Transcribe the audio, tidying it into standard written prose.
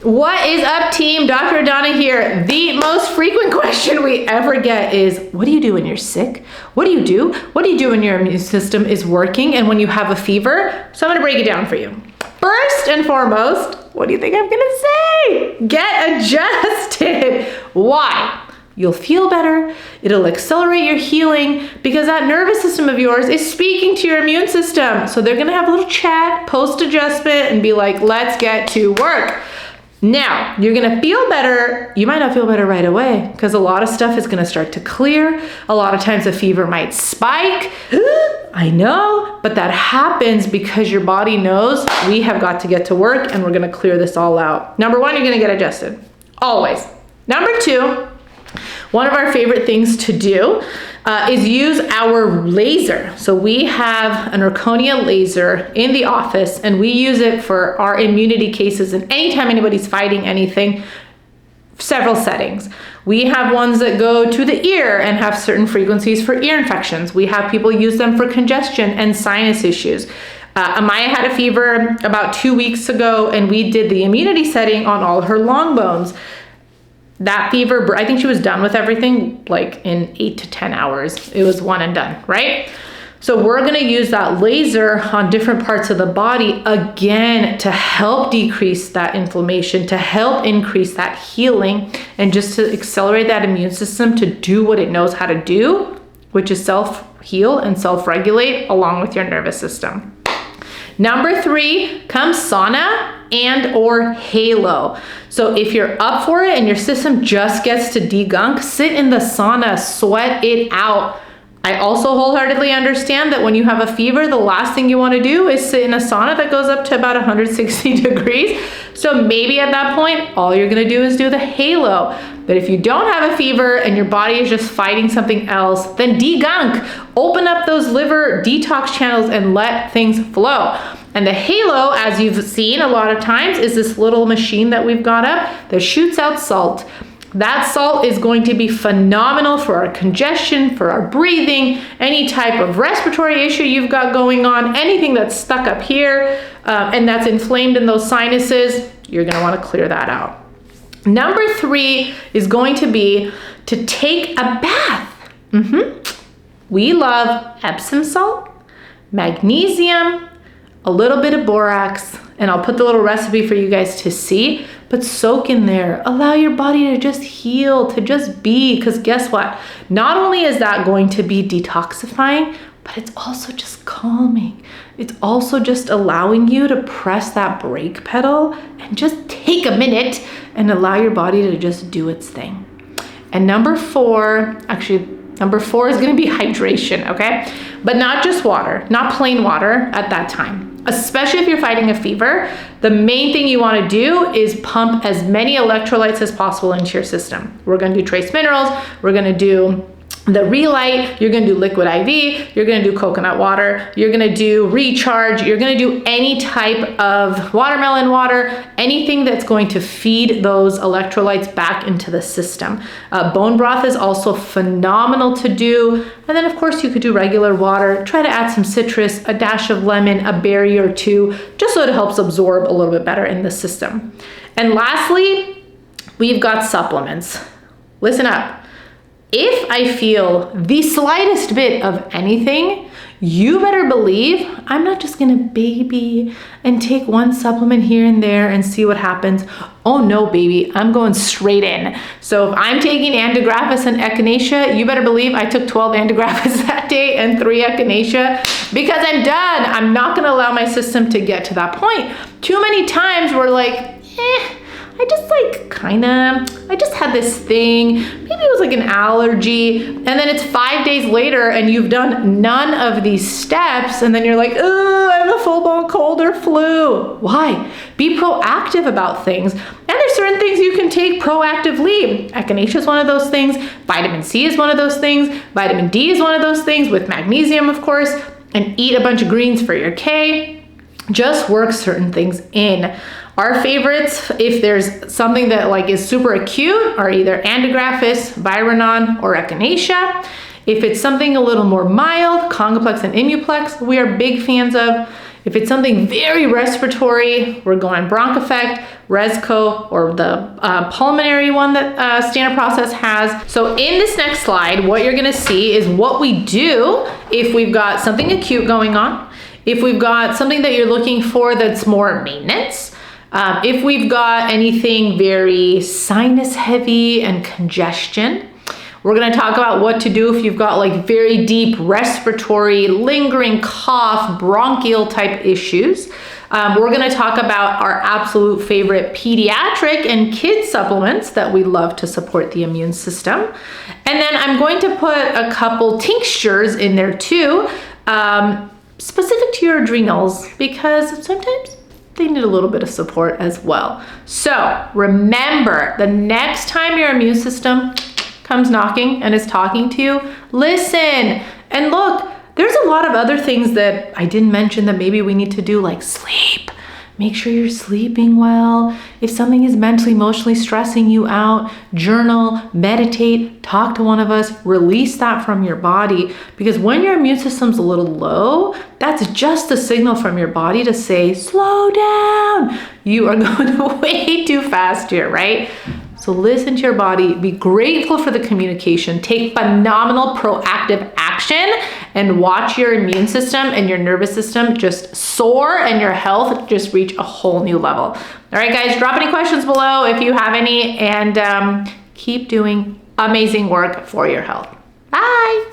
What is up, team? Dr. Adana here. The most frequent question we ever get is, what do you do when you're sick? What do you do? What do you do when your immune system is working and when you have a fever? So I'm gonna break it down for you. First and foremost, what do you think I'm gonna say? Get adjusted. Why? You'll feel better. It'll accelerate your healing because that nervous system of yours is speaking to your immune system. So they're gonna have a little chat post-adjustment and be like, let's get to work. Now, you're gonna feel better. You might not feel better right away because a lot of stuff is gonna start to clear. A lot of times a fever might spike. I know, but that happens because your body knows we have got to get to work and we're gonna clear this all out. Number one, you're gonna get adjusted, always. Number two, one of our favorite things to do is use our laser. So we have an Zirconia laser in the office and we use it for our immunity cases and anytime anybody's fighting anything, several settings. We have ones that go to the ear and have certain frequencies for ear infections. We have people use them for congestion and sinus issues. Amaya had a fever about 2 weeks ago and we did the immunity setting on all her long bones. That fever, I think she was done with everything like in 8 to 10 hours. It was one and done, right? So we're gonna use that laser on different parts of the body again to help decrease that inflammation, to help increase that healing, and just to accelerate that immune system to do what it knows how to do, which is self-heal and self-regulate along with your nervous system. Number three comes sauna and or halo. So if you're up for it and your system just gets to degunk, sit in the sauna, sweat it out. I also wholeheartedly understand that when you have a fever, the last thing you want to do is sit in a sauna that goes up to about 160 degrees. So maybe at that point, all you're going to do is do the halo. But if you don't have a fever and your body is just fighting something else, then degunk. Open up those liver detox channels and let things flow. And the halo, as you've seen a lot of times, is this little machine that we've got up that shoots out salt. That salt is going to be phenomenal for our congestion, for our breathing, any type of respiratory issue you've got going on, anything that's stuck up here and that's inflamed in those sinuses, you're gonna wanna clear that out. Number three is going to be to take a bath. We love Epsom salt, magnesium, a little bit of borax, and I'll put the little recipe for you guys to see, but soak in there. Allow your body to just heal, to just be, because guess what? Not only is that going to be detoxifying, but it's also just calming. It's also just allowing you to press that brake pedal and just take a minute and allow your body to just do its thing. And number four is gonna be hydration, okay? But not just water, not plain water at that time. Especially if you're fighting a fever, the main thing you wanna do is pump as many electrolytes as possible into your system. We're gonna do trace minerals, we're gonna do the Relight, you're gonna do liquid IV, you're gonna do coconut water, you're gonna do recharge, you're gonna do any type of watermelon water, anything that's going to feed those electrolytes back into the system. Bone broth is also phenomenal to do. And then of course you could do regular water, try to add some citrus, a dash of lemon, a berry or two, just so it helps absorb a little bit better in the system. And lastly, we've got supplements. Listen up. If I feel the slightest bit of anything, you better believe I'm not just gonna baby and take one supplement here and there and see what happens. Oh no, baby, I'm going straight in. So if I'm taking antigraphis and echinacea, you better believe I took 12 antigraphis that day and 3 echinacea because I'm done. I'm not gonna allow my system to get to that point. Too many times we're like, I just had this thing, maybe it was like an allergy, and then it's 5 days later and you've done none of these steps, and then you're like, oh, I have a full-blown cold or flu. Why? Be proactive about things. And there's certain things you can take proactively. Echinacea is one of those things, vitamin C is one of those things, vitamin D is one of those things, with magnesium, of course, and eat a bunch of greens for your K. Just work certain things in. Our favorites, if there's something that like is super acute, are either antigraphis, Viranon, or echinacea. If it's something a little more mild, Congoplex and Immuplex, we are big fans of. If it's something very respiratory, we're going bronch effect, resco, or the pulmonary one that standard process has. So in this next slide, what you're gonna see is what we do if we've got something acute going on, if we've got something that you're looking for that's more maintenance, if we've got anything very sinus heavy and congestion. We're gonna talk about what to do if you've got like very deep respiratory, lingering cough, bronchial type issues. We're gonna talk about our absolute favorite pediatric and kid supplements that we love to support the immune system. And then I'm going to put a couple tinctures in there too, specific to your adrenals, because sometimes they need a little bit of support as well. So remember, the next time your immune system comes knocking and is talking to you, listen. And look, there's a lot of other things that I didn't mention that maybe we need to do, like sleep. Make sure you're sleeping well. If something is mentally, emotionally stressing you out, journal, meditate, talk to one of us, release that from your body. Because when your immune system's a little low, that's just a signal from your body to say, slow down. You are going way too fast here, right? So listen to your body, be grateful for the communication, take phenomenal proactive action, and watch your immune system and your nervous system just soar and your health just reach a whole new level. All right, guys, drop any questions below if you have any, and keep doing amazing work for your health. Bye.